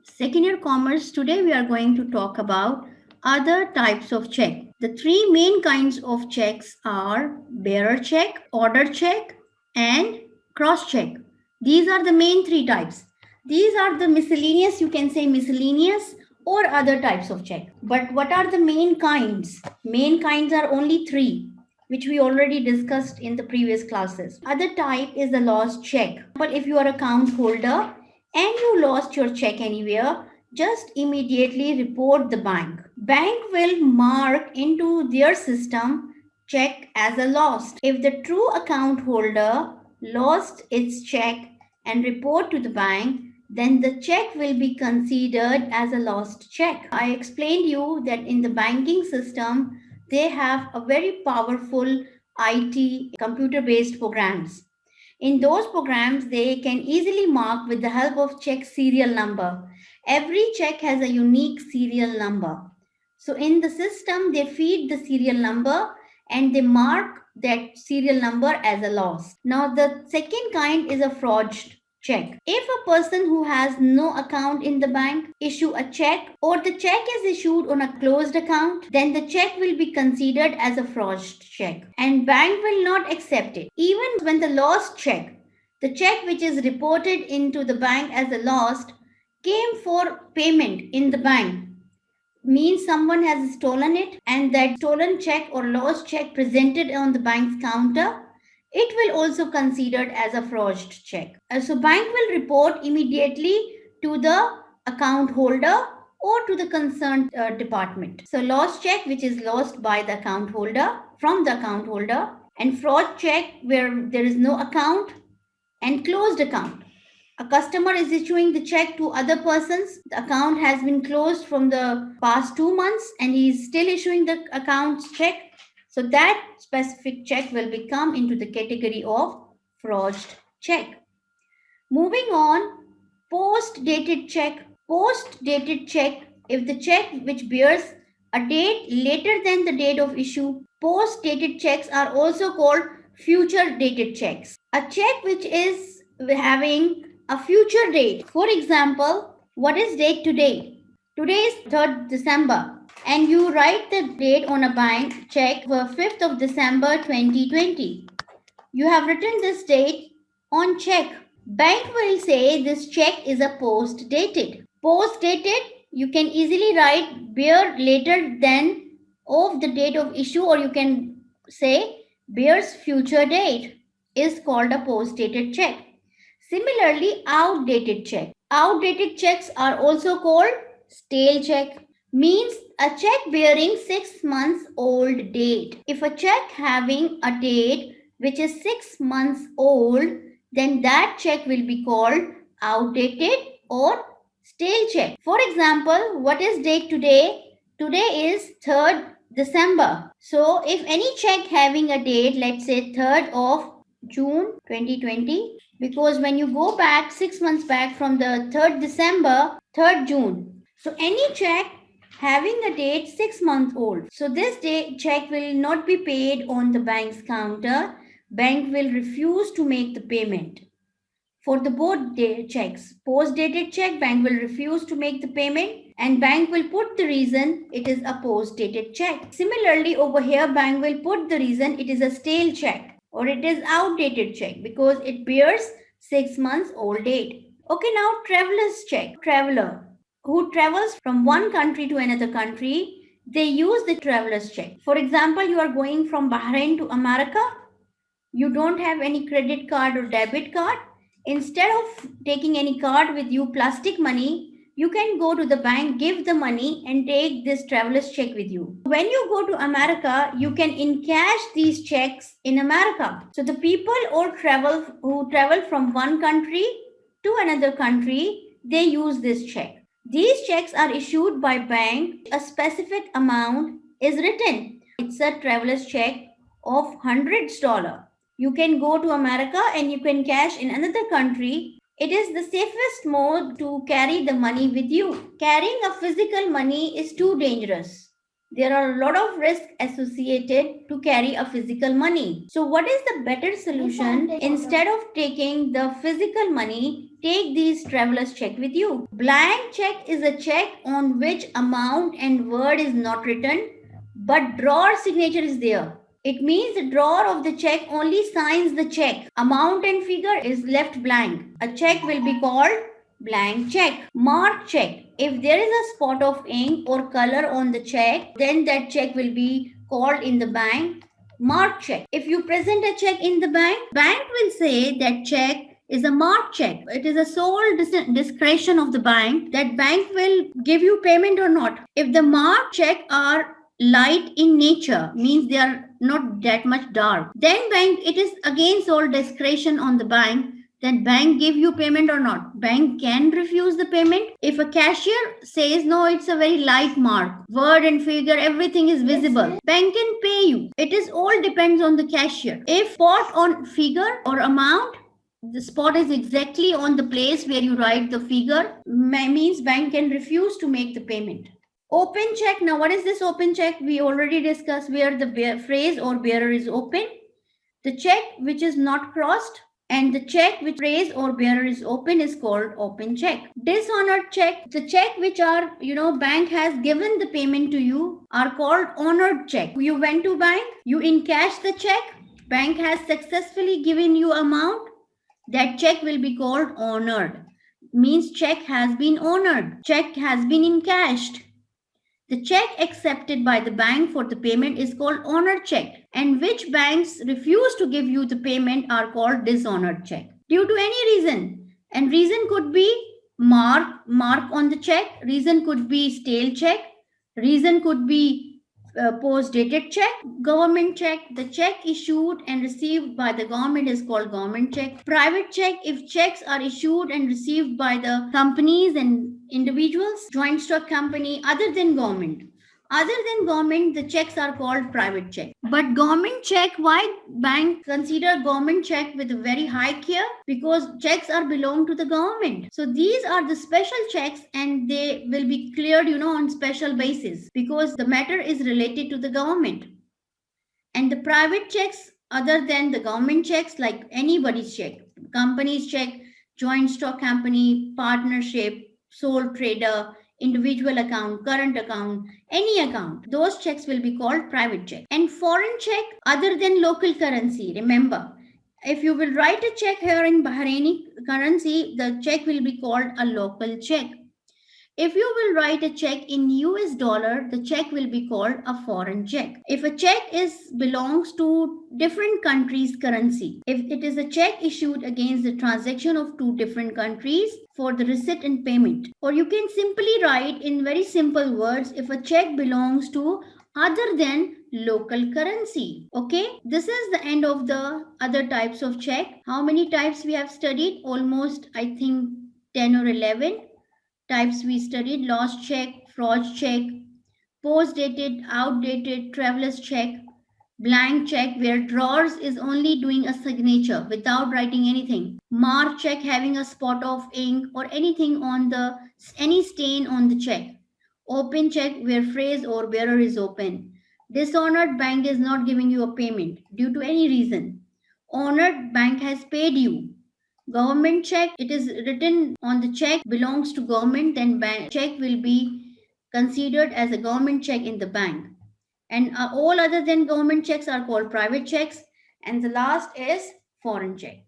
Second year commerce, today we are going to talk about other types of check. The three main kinds of checks are bearer check, order check, and cross check. These are the main three types. These are the miscellaneous, you can say miscellaneous or other types of check. But what are the main kinds? Main kinds are only three, which we already discussed in the previous classes. Other type is the lost check. But if you are account holder and you lost your check anywhere, just immediately report the bank. Bank will mark into their system check as a lost. If the true account holder lost its check and report to the bank, then the check will be considered as a lost check. I explained you that in the banking system, they have a very powerful IT computer based programs. In those programs, they can easily mark with the help of check serial number. Every check has a unique serial number. So in the system, they feed the serial number and they mark that serial number as a loss. Now, the second kind is a fraud check. If a person who has no account in the bank issue a check or the check is issued on a closed account, then the check will be considered as a fraud check and bank will not accept it. Even when the lost check, the check which is reported into the bank as a lost, came for payment in the bank, means someone has stolen it and that stolen check or lost check presented on the bank's counter, it will also considered as a forged check. So bank will report immediately to the account holder or to the concerned department. So lost check which is lost by the account holder from the account holder, and fraud check where there is no account, and closed account. A customer is issuing the check to other persons. The account has been closed from the past 2 months and he is still issuing the account's check. So that specific check will become into the category of forged check. Moving on, post dated check. Post dated check, if the check which bears a date later than the date of issue. Post dated checks are also called future dated checks. A check which is having a future date. For example, what is date today? Today is 3rd December and you write the date on a bank check for 5th of December 2020. You have written this date on check. Bank will say this check is a post dated. Post dated, you can easily write bear later than of the date of issue, or you can say bears future date is called a post dated check. Similarly, outdated check. Outdated checks are also called stale check. Means a check bearing 6 months old date. If a check having a date which is 6 months old, then that check will be called outdated or stale check. For example, what is date today? Today is 3rd December. So if any check having a date, let's say 3rd of June 2020, because when you go back 6 months back from the 3rd December, 3rd June. So any check having a date 6 months old. So this day check will not be paid on the bank's counter. Bank will refuse to make the payment. For the both checks, post dated check, bank will refuse to make the payment and bank will put the reason it is a post dated check. Similarly, over here, bank will put the reason it is a stale check or it is outdated check because it bears 6 months old date. Okay, now traveler's check. Traveler who travels from one country to another country, they use the traveler's check. For example, you are going from Bahrain to America. You don't have any credit card or debit card. Instead of taking any card with you, plastic money, you can go to the bank, give the money, and take this traveler's check with you. When you go to America, you can encash these checks in America. So the people who travel from one country to another country, they use this check. These checks are issued by bank. A specific amount is written. It's a traveler's check of $100. You can go to America and you can cash in another country. It is the safest mode to carry the money with you. Carrying a physical money is too dangerous. There are a lot of risks associated to carry a physical money. So what is the better solution? Instead of taking the physical money, take these traveler's check with you. Blank check is a check on which amount and word is not written, but drawer signature is there. It means the drawer of the check only signs the check. Amount and figure is left blank. A check will be called blank check. Marked check. If there is a spot of ink or color on the check, then that check will be called in the bank marked check. If you present a check in the bank will say that check is a marked check. It is a sole discretion of the bank that bank will give you payment or not. If the marked check are light in nature, means they are not that much dark, then bank, it is again sole discretion on the bank that bank give you payment or not. Bank can refuse the payment. If a cashier says no, it's a very light mark, word and figure, everything is visible, bank can pay you. It is all depends on the cashier. If spot on figure or amount, the spot is exactly on the place where you write the figure, means bank can refuse to make the payment. Open check. Now what is this open check? We already discussed where the phrase or bearer is open. The check which is not crossed and the check which phrase or bearer is open is called open check. Dishonored check. The check which are, bank has given the payment to you are called honored check. You went to bank, you encash the check, bank has successfully given you amount, that check will be called honored. Means check has been honored, check has been encashed. The check accepted by the bank for the payment is called honored check, and which banks refuse to give you the payment are called dishonored check due to any reason. And reason could be mark on the check, reason could be stale check, reason could be post dated check. Government check. The check issued and received by the government is called government check. Private check. If checks are issued and received by the companies and individuals, joint stock company other than government. Other than government, the checks are called private check. But government check, why bank consider government check with a very high care? Because checks are belong to the government. So these are the special checks and they will be cleared, on special basis because the matter is related to the government. And the private checks other than the government checks, like anybody's check, company's check, joint stock company, partnership, sole trader, individual account, current account, any account, those checks will be called private check. And foreign check other than local currency. Remember, if you will write a check here in Bahraini currency, the check will be called a local check. If you will write a check in US dollar, the check will be called a foreign check. If a check belongs to different countries' currency, if it is a check issued against the transaction of two different countries for the receipt and payment, or you can simply write in very simple words if a check belongs to other than local currency. Okay, this is the end of the other types of check. How many types we have studied? Almost, I think, 10 or 11 types we studied: lost check, fraud check, post dated, outdated, traveler's check, blank check where drawers is only doing a signature without writing anything, mark check having a spot of ink or anything on the any stain on the check, open check where phrase or bearer is open, dishonored bank is not giving you a payment due to any reason, honored bank has paid you. Government check, it is written on the check belongs to government, then bank check will be considered as a government check in the bank. And all other than government checks are called private checks. And the last is foreign check.